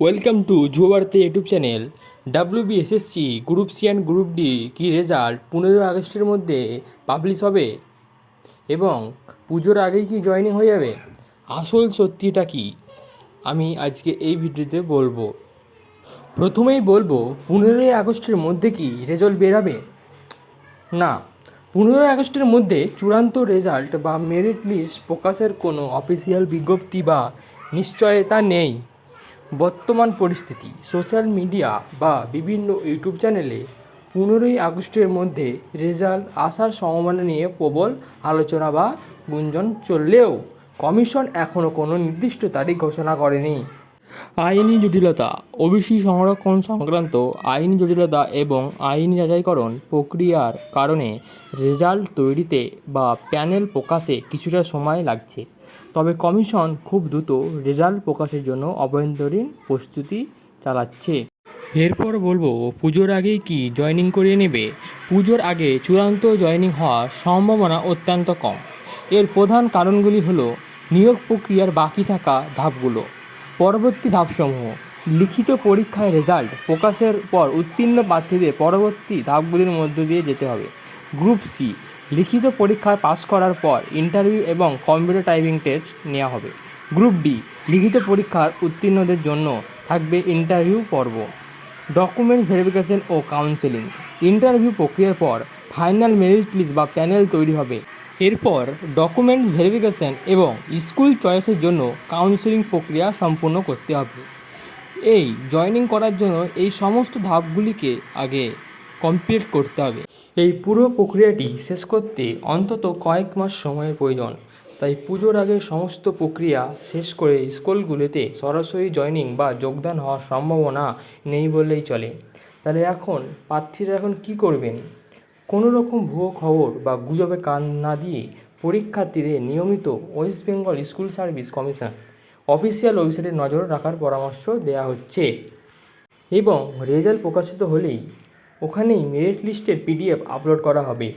Welcome to Yubabharati YouTube channel. WBSSC group C and group D কি result 15 আগস্টের মধ্যে publish হবে এবং পুজোর আগেই কি জয়েনিং হয়ে যাবে? আসল সত্যিটা কি আমি আজকে এই ভিডিওতে বলবো। প্রথমেই বলবো 15 আগস্টের মধ্যে কি রেজাল্ট বেরাবে? না, 15 আগস্টের মধ্যে চূড়ান্ত রেজাল্ট বা মেরিট লিস্ট প্রকাশের কোনো অফিসিয়াল বিজ্ঞপ্তি বা নিশ্চয়তা নেই। বর্তমান পরিস্থিতি সোশ্যাল মিডিয়া বা বিভিন্ন ইউটিউব চ্যানেলে 15 আগস্টের মধ্যে রেজাল্ট আসার সম্ভাবনা নিয়ে প্রবল আলোচনা বা গুঞ্জন চললেও কমিশন এখনও কোনো নির্দিষ্ট তারিখ ঘোষণা করেনি। আইনি জটিলতা, ওবিসি সংরক্ষণ সংক্রান্ত আইনি জটিলতা এবং আইনি যাচাইকরণ প্রক্রিয়ার কারণে রেজাল্ট তৈরিতে বা প্যানেল প্রকাশে কিছুটা সময় লাগছে। তবে কমিশন খুব দ্রুত রেজাল্ট প্রকাশের জন্য অভ্যন্তরীণ প্রস্তুতি চালাচ্ছে। এরপর বলবো পুজোর আগেই কি জয়েনিং করিয়ে নেবে? পুজোর আগে চূড়ান্ত জয়েনিং হওয়ার সম্ভাবনা অত্যন্ত কম। এর প্রধান কারণগুলি হলো নিয়োগ প্রক্রিয়ার বাকি থাকা ধাপগুলো, পরবর্তী ধাপসমূহ, লিখিত পরীক্ষায় রেজাল্ট প্রকাশের পর উত্তীর্ণ প্রার্থীদের পরবর্তী ধাপগুলির মধ্য দিয়ে যেতে হবে। গ্রুপ সি, লিখিত পরীক্ষায় পাস করার পর ইন্টারভিউ এবং কম্পিউটার টাইপিং টেস্ট নেওয়া হবে। গ্রুপ ডি, লিখিত পরীক্ষার উত্তীর্ণদের জন্য থাকবে ইন্টারভিউ পর্ব, ডকুমেন্ট ভেরিফিকেশন ও কাউন্সেলিং। ইন্টারভিউ প্রক্রিয়ার পর ফাইনাল মেরিট লিস্ট বা প্যানেল তৈরি হবে। এরপর ডকুমেন্টস ভেরিফিকেশন এবং স্কুল চয়েসের জন্য কাউন্সেলিং প্রক্রিয়া সম্পূর্ণ করতে হবে। এই জয়েনিং করার জন্য এই সমস্ত ধাপগুলিকে আগে কমপ্লিট করতে হবে। এই পুরো প্রক্রিয়াটি শেষ করতে অন্তত কয়েক মাস সময়ের প্রয়োজন। তাই পুজোর আগে সমস্ত প্রক্রিয়া শেষ করে স্কুলগুলিতে সরাসরি জয়েনিং বা যোগদান হওয়ার সম্ভাবনা নেই বললেই চলে। তাহলে এখন প্রার্থীরা এখন কী করবেন? কোনো রকম ভুয়ো খবর বা গুজবে কান না দিয়ে পরীক্ষার্থীদের নিয়মিত West Bengal school service commission official ওয়েবসাইটে নজর রাখার পরামর্শ দেওয়া হচ্ছে। এবং রেজাল্ট প্রকাশিত হলেই ওখানেই মেরিট লিস্টের পিডিএফ আপলোড করা হবে।